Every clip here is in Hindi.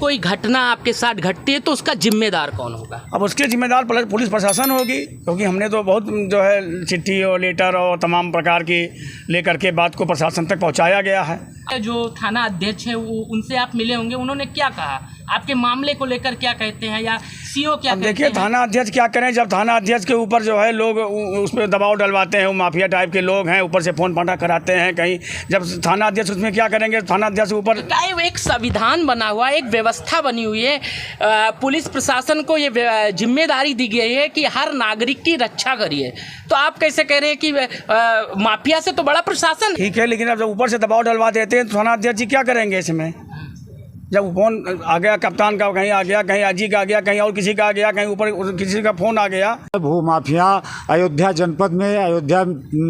कोई घटना आपके साथ घटती है तो उसका जिम्मेदार कौन होगा? अब उसके जिम्मेदार पुलिस प्रशासन होगी, क्योंकि हमने तो बहुत जो है चिट्ठी और लेटर और तमाम प्रकार की लेकर के बात को प्रशासन तक पहुंचाया गया है। जो थाना अध्यक्ष है वो उनसे आप मिले होंगे, उन्होंने क्या कहा आपके मामले को लेकर, क्या कहते हैं या सीओ क्या कहते हैं? देखिए थाना अध्यक्ष क्या करें, जब थाना अध्यक्ष के ऊपर जो है लोग उस पर दबाव डलवाते हैं, वो माफिया टाइप के लोग हैं, ऊपर से फोन फाटा कराते हैं कहीं, जब थाना अध्यक्ष उसमें क्या करेंगे? थाना अध्यक्ष ऊपर एक संविधान बना हुआ, एक व्यवस्था बनी हुई है, पुलिस प्रशासन को ये जिम्मेदारी दी गई है कि हर नागरिक की रक्षा करिए, तो आप कैसे कह रहे हैं कि माफिया से तो बड़ा प्रशासन? ठीक है, लेकिन अब जब ऊपर से दबाव डलवा देते हैं तो थाना अध्यक्ष जी क्या करेंगे इसमें? जब फोन आ गया कप्तान का, कहीं आ गया, कहीं अजी का आ गया, कहीं और किसी का आ गया, कहीं ऊपर किसी का फोन आ गया। भू माफिया अयोध्या जनपद में, अयोध्या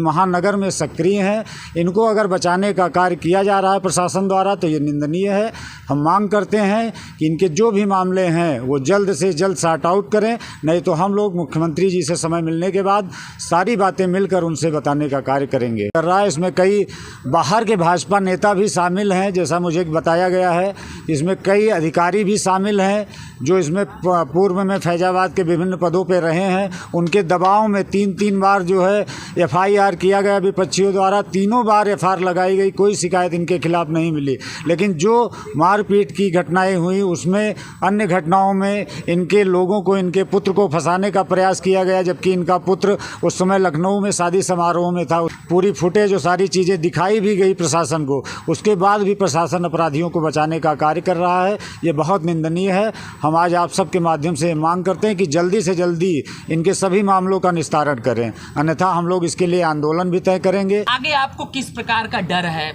महानगर में सक्रिय हैं। इनको अगर बचाने का कार्य किया जा रहा है प्रशासन द्वारा तो ये निंदनीय है। हम मांग करते हैं कि इनके जो भी मामले हैं वो जल्द से जल्द सॉर्ट आउट करें, नहीं तो हम लोग मुख्यमंत्री जी से समय मिलने के बाद सारी बातें मिलकर उनसे बताने का कार्य करेंगे। कर रहा है इसमें कई बाहर के भाजपा नेता भी शामिल हैं, जैसा मुझे बताया गया है। इसमें कई अधिकारी भी शामिल हैं जो इसमें पूर्व में फैजाबाद के विभिन्न पदों पर रहे हैं। उनके दबाव में 3 बार जो है FIR किया गया विपक्षियों द्वारा, 3 बार FIR लगाई गई, कोई शिकायत इनके खिलाफ नहीं मिली। लेकिन जो मारपीट की घटनाएं हुई उसमें, अन्य घटनाओं में इनके लोगों को, इनके पुत्र को फंसाने का प्रयास किया गया, जबकि इनका पुत्र उस समय लखनऊ में शादी समारोह में था। पूरी फुटेज और सारी चीज़ें दिखाई भी गई प्रशासन को, उसके बाद भी प्रशासन अपराधियों को बचाने का कार्य कर रहा है। ये बहुत निंदनीय है। हम आज आप सबके माध्यम से मांग करते हैं कि जल्दी से जल्दी इनके सभी मामलों का निस्तारण करें, अन्यथा हम लोग इसके लिए आंदोलन भी तय करेंगे। आगे आपको किस प्रकार का डर है?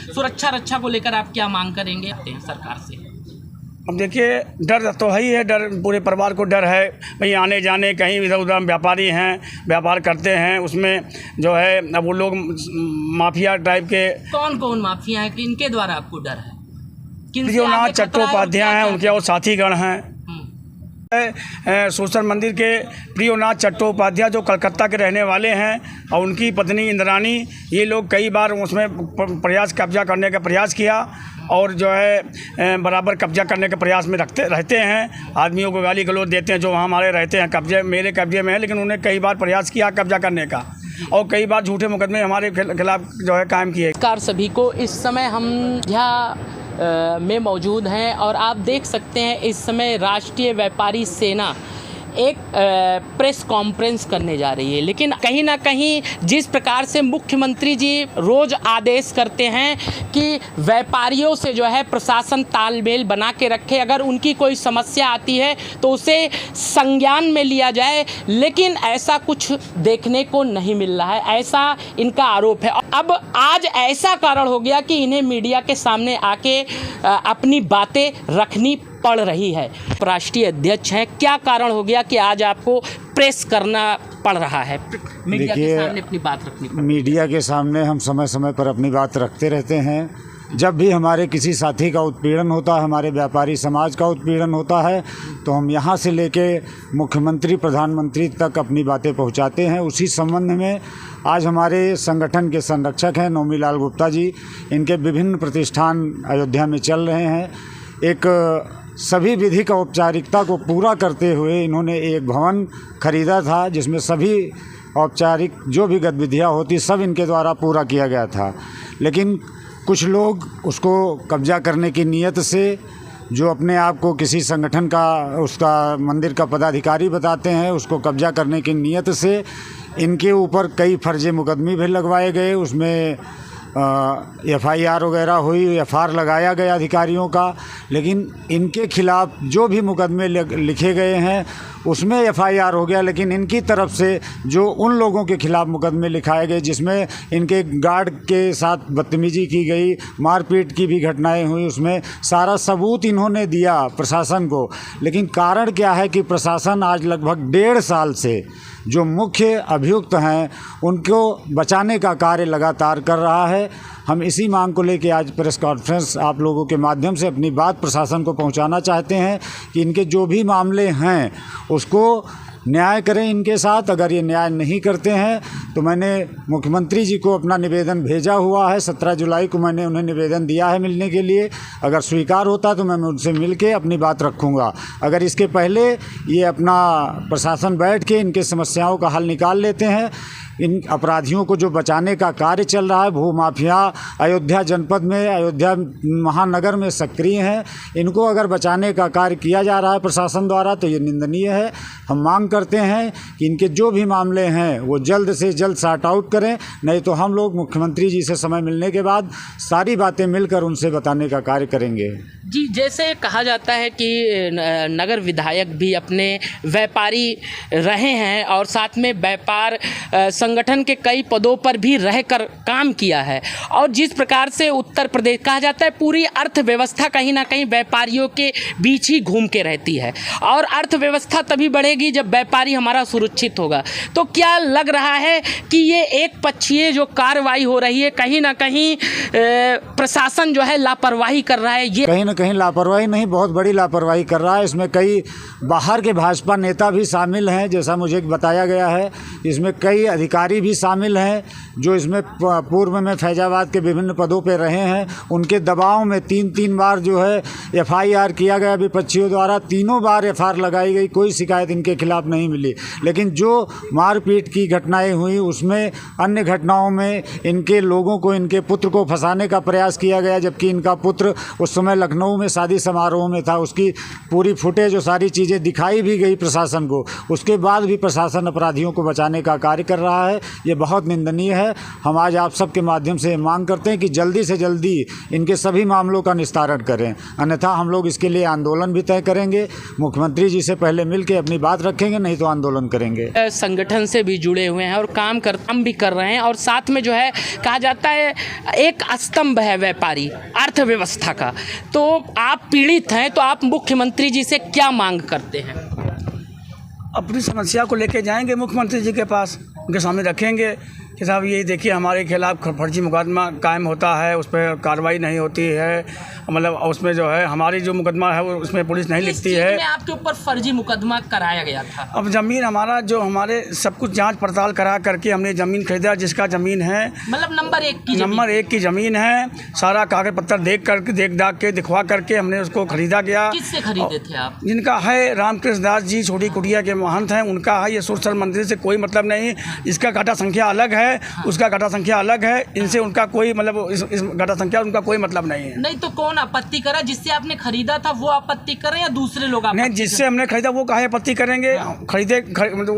सुरक्षा रक्षा को लेकर आप क्या मांग करेंगे सरकार से? अब देखिए डर तो है ही है, डर पूरे परिवार को डर है भाई, आने जाने कहीं इधर उधर व्यापारी हैं, व्यापार करते हैं, उसमें जो है अब वो लोग माफिया टाइप के। कौन कौन माफिया है, इनके द्वारा आपको डर है? प्रियोनाथ चट्टोपाध्याय हैं, उनके और साथीगण हैं। सोशल मंदिर के प्रियोनाथ चट्टोपाध्याय जो कलकत्ता के रहने वाले हैं, और उनकी पत्नी इंद्रानी, ये लोग कई बार उसमें कब्जा करने का प्रयास किया, और जो है बराबर कब्जा करने के प्रयास में रहते हैं। आदमियों को गाली गलौज देते हैं जो वहाँ हमारे रहते हैं, कब्जे मेरे कब्जे में है, लेकिन उन्हें कई बार प्रयास किया कब्जा करने का, और कई बार झूठे मुकदमे हमारे खिलाफ जो है कायम किए। नमस्कार सभी को, इस समय हम यहाँ में मौजूद हैं और आप देख सकते हैं इस समय राष्ट्रीय व्यापारी सेना एक प्रेस कॉन्फ्रेंस करने जा रही है, लेकिन कहीं ना कहीं जिस प्रकार से मुख्यमंत्री जी रोज़ आदेश करते हैं कि व्यापारियों से जो है प्रशासन तालमेल बना के रखे, अगर उनकी कोई समस्या आती है तो उसे संज्ञान में लिया जाए, लेकिन ऐसा कुछ देखने को नहीं मिल रहा है, ऐसा इनका आरोप है। अब आज ऐसा कारण हो गया कि इन्हें मीडिया के सामने आके अपनी बातें रखनी पड़ रही है। राष्ट्रीय अध्यक्ष हैं, क्या कारण हो गया कि आज आपको प्रेस करना पड़ रहा है, मीडिया के सामने अपनी बात रखनी? मीडिया के सामने हम समय समय पर अपनी बात रखते रहते हैं। जब भी हमारे किसी साथी का उत्पीड़न होता है, हमारे व्यापारी समाज का उत्पीड़न होता है, तो हम यहाँ से लेके मुख्यमंत्री, प्रधानमंत्री तक अपनी बातें पहुँचाते हैं। उसी संबंध में आज हमारे संगठन के संरक्षक हैं नौमी लाल गुप्ता जी, इनके विभिन्न प्रतिष्ठान अयोध्या में चल रहे हैं। एक सभी विधि का औपचारिकता को पूरा करते हुए इन्होंने एक भवन खरीदा था, जिसमें सभी औपचारिक जो भी गतिविधियाँ होती सब इनके द्वारा पूरा किया गया था। लेकिन कुछ लोग उसको कब्जा करने की नीयत से, जो अपने आप को किसी संगठन का, उसका मंदिर का पदाधिकारी बताते हैं, उसको कब्जा करने की नीयत से इनके ऊपर कई फर्जी मुकदमे भी लगवाए गए। उसमें FIR वगैरह हुई, FIR लगाया गया अधिकारियों का, लेकिन इनके खिलाफ जो भी मुकदमे लिखे गए हैं उसमें FIR हो गया, लेकिन इनकी तरफ से जो उन लोगों के खिलाफ मुकदमे लिखाए गए जिसमें इनके गार्ड के साथ बदतमीजी की गई, मारपीट की भी घटनाएं हुई, उसमें सारा सबूत इन्होंने दिया प्रशासन को। लेकिन कारण क्या है कि प्रशासन आज लगभग 1.5 साल से जो मुख्य अभियुक्त हैं उनको बचाने का कार्य लगातार कर रहा है। हम इसी मांग को लेकर आज प्रेस कॉन्फ्रेंस आप लोगों के माध्यम से अपनी बात प्रशासन को पहुंचाना चाहते हैं कि इनके जो भी मामले हैं उसको न्याय करें इनके साथ। अगर ये न्याय नहीं करते हैं तो मैंने मुख्यमंत्री जी को अपना निवेदन भेजा हुआ है। 17 जुलाई को मैंने उन्हें निवेदन दिया है मिलने के लिए। अगर स्वीकार होता तो मैं उनसे मिल के अपनी बात रखूँगा। अगर इसके पहले ये अपना प्रशासन बैठ के इनके समस्याओं का हल निकाल लेते हैं, इन अपराधियों को जो बचाने का कार्य चल रहा है, भू माफिया अयोध्या जनपद में, अयोध्या महानगर में सक्रिय हैं, इनको अगर बचाने का कार्य किया जा रहा है प्रशासन द्वारा तो ये निंदनीय है। हम मांग करते हैं कि इनके जो भी मामले हैं वो जल्द से जल्द सॉर्ट आउट करें, नहीं तो हम लोग मुख्यमंत्री जी से समय मिलने के बाद सारी बातें मिलकर उनसे बताने का कार्य करेंगे। जी, जैसे कहा जाता है कि नगर विधायक भी अपने व्यापारी रहे हैं और साथ में व्यापार संगठन के कई पदों पर भी रहकर काम किया है, और जिस प्रकार से उत्तर प्रदेश कहा जाता है पूरी अर्थव्यवस्था कहीं ना कहीं व्यापारियों के बीच ही घूम के रहती है, और अर्थव्यवस्था तभी बढ़ेगी जब व्यापारी हमारा सुरक्षित होगा। तो क्या लग रहा है कि ये एक पक्षीय जो कार्रवाई हो रही है कहीं ना कहीं प्रशासन जो है लापरवाही कर रहा है? ये कहीं ना कहीं लापरवाही नहीं, बहुत बड़ी लापरवाही कर रहा है। इसमें कई बाहर के भाजपा नेता भी शामिल हैं, जैसा मुझे बताया गया है। इसमें कई अधिकारी भी शामिल हैं जो इसमें पूर्व में फैजाबाद के विभिन्न पदों पर रहे हैं। उनके दबाव में 3 बार जो है FIR किया गया विपक्षियों द्वारा। 3 बार FIR लगाई गई, कोई शिकायत इनके खिलाफ नहीं मिली। लेकिन जो मारपीट की घटनाएं हुई उसमें, अन्य घटनाओं में इनके लोगों को, इनके पुत्र को फंसाने का प्रयास किया गया, जबकि इनका पुत्र उस समय लखनऊ में शादी समारोह में था। उसकी पूरी फुटेज और सारी चीज़ें दिखाई भी गई प्रशासन को। उसके बाद भी प्रशासन अपराधियों को बचाने का कार्य कर रहा है, ये बहुत निंदनीय है। हम आज आप सबके माध्यम से मांग करते हैं कि जल्दी से जल्दी इनके सभी मामलों का निस्तारण करें, अन्यथा हम लोग इसके लिए आंदोलन भी तय करेंगे। मुख्यमंत्री जी से पहले मिल के अपनी बात रखेंगे, नहीं तो आंदोलन करेंगे। संगठन से भी जुड़े हुए हैं और काम भी कर रहे हैं, और साथ में जो है कहा जाता है एक स्तंभ है व्यापारी अर्थव्यवस्था का। तो आप पीड़ित हैं, तो आप मुख्यमंत्री जी से क्या मांग करते हैं? अपनी समस्या को लेके जाएंगे मुख्यमंत्री जी के पास, उनके सामने रखेंगे कि साहब ये देखिए हमारे खिलाफ फर्जी मुकदमा कायम होता है, उस पर कार्रवाई नहीं होती है, मतलब उसमें जो है हमारी जो मुकदमा है वो उसमें पुलिस नहीं लिखती है। आपके ऊपर फर्जी मुकदमा कराया गया था? अब ज़मीन हमारा जो हमारे सब कुछ जांच पड़ताल करा करके हमने ज़मीन खरीदा, जिसका ज़मीन है मतलब नंबर 1 की ज़मीन है। सारा कागज पत्तर देख दाख के दिखवा करके हमने उसको खरीदा गया। किससे खरीदे थे आप? जिनका है रामकृष्ण दास जी छोटी कुटिया के महंत हैं, उनका है। ये सुरसर मंदिर से कोई मतलब नहीं। इसका घाटा संख्या अलग है, उसका घाटा संख्या अलग है। इनसे उनका कोई मतलब इस घाटा संख्या उनका कोई मतलब नहीं है। नहीं तो कौन आपत्ति करा? जिससे आपने खरीदा था वो आपत्ति करें या दूसरे लोग? नहीं, जिससे हमने खरीदा वो काहे आपत्ति करेंगे? मतलब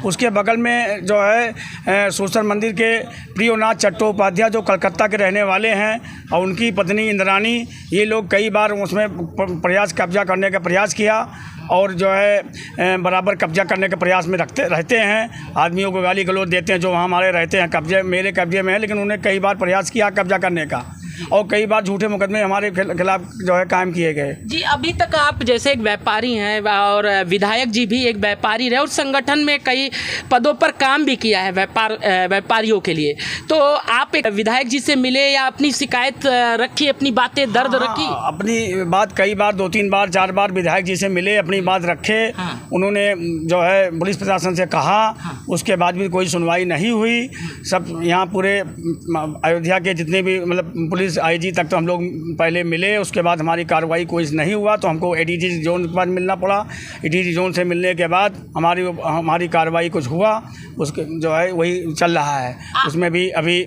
उसके बगल में जो है सुरसर मंदिर के प्रियोनाथ चट्टोपाध्याय जो कलकत्ता के रहने वाले हैं, और उनकी पत्नी इंद्रानी, ये लोग कई बार उसमें कब्जा करने का प्रयास किया, और जो है बराबर कब्जा करने के प्रयास में रहते हैं। आदमियों को गाली गलौज देते हैं जो वहाँ हमारे रहते हैं, मेरे कब्जे में है। लेकिन उन्हें कई बार प्रयास किया कब्जा करने का, और कई बार झूठे मुकदमे हमारे खिलाफ जो है कायम किए गए। जी, अभी तक आप जैसे एक व्यापारी हैं और विधायक जी भी एक व्यापारी रहे और संगठन में कई पदों पर काम भी किया है व्यापारियों के लिए, तो आप एक विधायक जी से मिले या अपनी शिकायत रखी, अपनी बातें दर्द रखी? अपनी बात कई बार 2-3 बार 4 बार विधायक जी से मिले, अपनी बात रखे। उन्होंने जो है पुलिस प्रशासन से कहा, उसके बाद भी कोई सुनवाई नहीं हुई। सब यहाँ पूरे अयोध्या के जितने भी मतलब पुलिस IG तक तो हम लोग पहले मिले, उसके बाद हमारी कार्रवाई कोई नहीं हुआ, तो हमको ADG जोन के पास मिलना पड़ा। ADG जोन से मिलने के बाद हमारी कार्रवाई कुछ हुआ, उसके जो है वही चल रहा है। उसमें भी अभी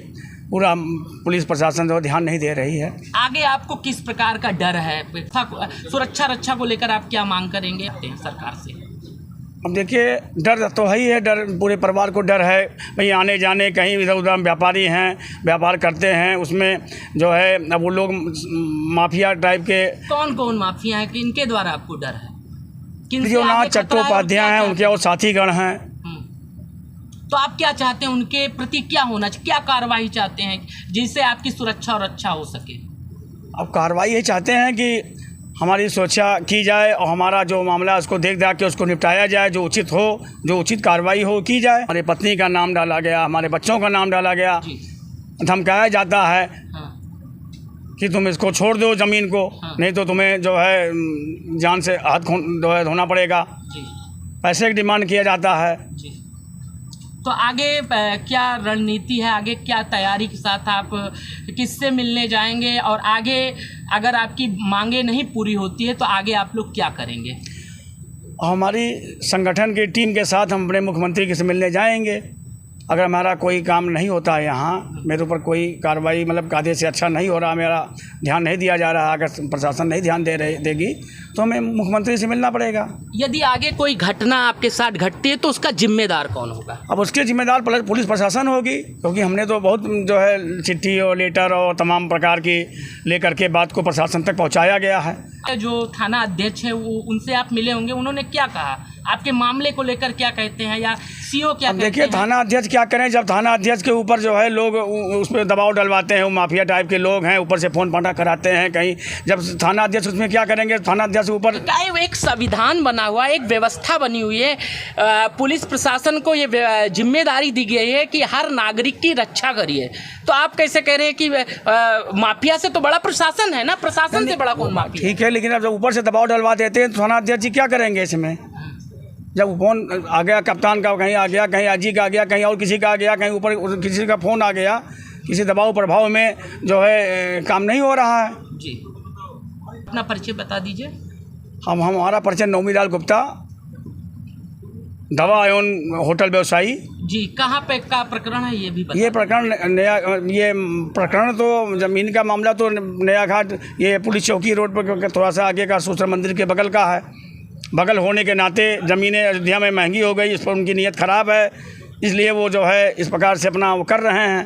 पूरा पुलिस प्रशासन जो ध्यान नहीं दे रही है। आगे आपको किस प्रकार का डर है? सुरक्षा रक्षा को लेकर आप क्या मांग करेंगे सरकार से? अब देखिए, डर तो है ही है, डर पूरे परिवार को डर है भाई। आने जाने कहीं इधर उधर व्यापारी हैं, व्यापार करते हैं, उसमें जो है अब वो लोग माफिया टाइप के। कौन माफिया हैं? इनके द्वारा आपको डर है? प्रियोनाथ चट्टोपाध्याय हैं, उनके और साथीगण हैं। तो आप क्या चाहते हैं? उनके प्रति क्या होना चाहिए? क्या कार्रवाई चाहते हैं जिससे आपकी सुरक्षा और रक्षा हो सके? अब कार्रवाई ये चाहते हैं कि हमारी सुरक्षा की जाए और हमारा जो मामला है उसको देख के उसको निपटाया जाए, जो उचित हो, जो उचित कार्रवाई हो की जाए। हमारी पत्नी का नाम डाला गया, हमारे बच्चों का नाम डाला गया, धमकाया जाता है कि तुम इसको छोड़ दो ज़मीन को, नहीं तो तुम्हें जो है जान से हाथ जो है धोना पड़ेगा। पैसे की डिमांड किया जाता है। जी। तो आगे क्या रणनीति है, आगे क्या तैयारी के साथ आप किससे मिलने जाएंगे, और आगे अगर आपकी मांगे नहीं पूरी होती है तो आगे आप लोग क्या करेंगे? हमारी संगठन की टीम के साथ हम अपने मुख्यमंत्री के से मिलने जाएंगे। अगर हमारा कोई काम नहीं होता है, यहाँ मेरे ऊपर कोई कार्रवाई मतलब आदेश से अच्छा नहीं हो रहा, मेरा ध्यान नहीं दिया जा रहा, अगर प्रशासन नहीं ध्यान देगी तो हमें मुख्यमंत्री से मिलना पड़ेगा। यदि आगे कोई घटना आपके साथ घटती है तो उसका जिम्मेदार कौन होगा? अब उसके जिम्मेदार पुलिस प्रशासन होगी, क्योंकि हमने तो बहुत जो है चिट्ठी और लेटर और तमाम प्रकार की लेकर के बात को प्रशासन तक पहुँचाया गया है। जो थाना अध्यक्ष है वो, उनसे आप मिले होंगे, उन्होंने क्या कहा आपके मामले को लेकर, क्या कहते हैं, या सीओ क्या कहते हैं? देखिए, थाना अध्यक्ष क्या करें, जब थाना अध्यक्ष के ऊपर जो है लोग उस पर दबाव डलवाते हैं, वो माफिया टाइप के लोग हैं, ऊपर से फ़ोन फाटा कराते हैं कहीं, जब थाना अध्यक्ष उसमें क्या करेंगे? थाना अध्यक्ष ऊपर एक संविधान बना हुआ है, एक व्यवस्था बनी हुई है, पुलिस प्रशासन को ये जिम्मेदारी दी गई है कि हर नागरिक की रक्षा करिए, तो आप कैसे कह रहे हैं कि माफिया से तो बड़ा प्रशासन है ना, प्रशासन से बड़ा कौन माफिया? ठीक है, लेकिन अब जब ऊपर से दबाव डलवा देते हैं तो थाना अध्यक्ष जी क्या करेंगे इसमें? जब फ़ोन आ गया कप्तान का, कहीं आ गया, कहीं अजी का आ गया, कहीं और किसी का आ गया, कहीं ऊपर किसी का फ़ोन आ गया, किसी दबाव प्रभाव में जो है काम नहीं हो रहा है। जी, अपना परिचय बता दीजिए। हमारा परिचय नौमीलाल गुप्ता, दवा एवं होटल व्यवसायी। जी, कहाँ पे का प्रकरण है ये भी बता? ये प्रकरण तो ज़मीन का मामला तो नया घाट, ये पुलिस चौकी रोड पर थोड़ा सा आगे का सूचना मंदिर के बगल का है। बगल होने के नाते ज़मीनें अयोध्या में महंगी हो गई, इस पर उनकी नीयत ख़राब है, इसलिए वो जो है इस प्रकार से अपना वो कर रहे हैं।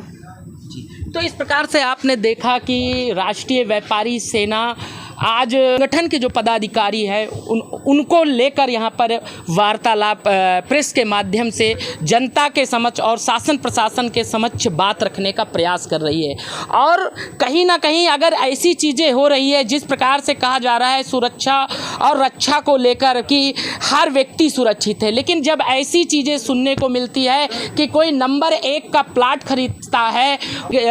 जी, तो इस प्रकार से आपने देखा कि राष्ट्रीय व्यापारी सेना आज संगठन के जो पदाधिकारी हैं उनको लेकर यहाँ पर वार्तालाप प्रेस के माध्यम से जनता के समक्ष और शासन प्रशासन के समक्ष बात रखने का प्रयास कर रही है। और कहीं ना कहीं अगर ऐसी चीज़ें हो रही है, जिस प्रकार से कहा जा रहा है सुरक्षा और रक्षा को लेकर कि हर व्यक्ति सुरक्षित है, लेकिन जब ऐसी चीज़ें सुनने को मिलती है कि कोई नंबर 1 का प्लाट खरीदता है,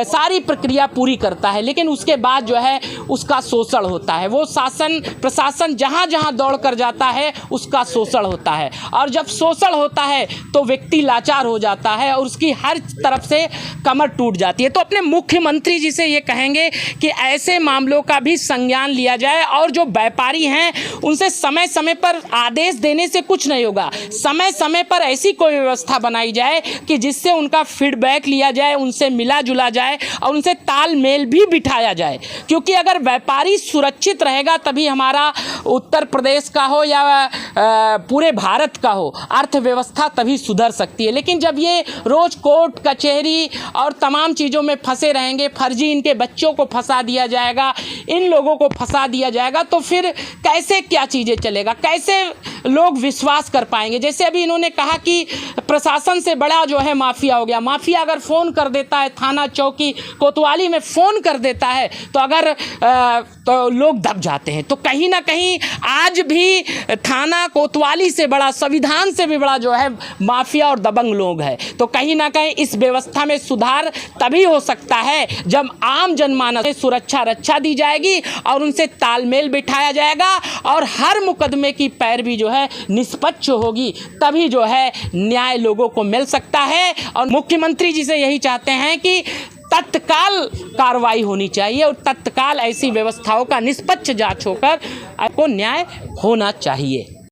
सारी प्रक्रिया पूरी करता है, लेकिन उसके बाद जो है उसका शोषण होता है, वो शासन प्रशासन जहाँ जहाँ दौड़ कर जाता है उसका शोषण होता है, और जब शोषण होता है तो व्यक्ति लाचार हो जाता है और उसकी हर तरफ से कमर टूट जाती है। तो अपने मुख्यमंत्री जी से ये कहेंगे कि ऐसे मामलों का भी संज्ञान लिया जाए, और जो व्यापारी हैं उनसे समय समय पर आदेश देने से कुछ नहीं होगा, समय समय पर ऐसी कोई व्यवस्था बनाई जाए कि जिससे उनका फीडबैक लिया जाए, उनसे मिला जुला जाए और उनसे तालमेल भी बिठाया जाए, क्योंकि अगर व्यापारी सुरक्षित रहेगा तभी हमारा उत्तर प्रदेश का हो या पूरे भारत का हो अर्थव्यवस्था तभी सुधर सकती है। लेकिन जब ये रोज कोर्ट कचहरी और तमाम चीज़ों में फंसे रहेंगे, फर्जी इनके बच्चों को फंसा दिया जाएगा, इन लोगों को फंसा दिया जाएगा, तो फिर कैसे क्या चीज़ें चलेगा, कैसे लोग विश्वास कर पाएंगे? जैसे अभी इन्होंने कहा कि प्रशासन से बड़ा जो है माफिया हो गया, माफिया अगर फ़ोन कर देता है, थाना चौकी कोतवाली में फ़ोन कर देता है तो अगर तो लोग दब जाते हैं। तो कहीं ना कहीं आज भी थाना कोतवाली से बड़ा, संविधान से भी बड़ा जो है माफिया और दबंग लोग हैं। तो कहीं ना कहीं इस व्यवस्था में सुधार तभी हो सकता है जब आम जनमानस सुरक्षा रक्षा दी जाएगी और उनसे तालमेल बिठाया जाएगा और हर मुकदमे की पैरवी जो है निष्पक्ष होगी, तभी जो है न्याय लोगों को मिल सकता है। और मुख्यमंत्री जी से यही चाहते हैं कि तत्काल कार्रवाई होनी चाहिए और तत्काल ऐसी व्यवस्थाओं का निष्पक्ष जांच होकर आपको न्याय होना चाहिए।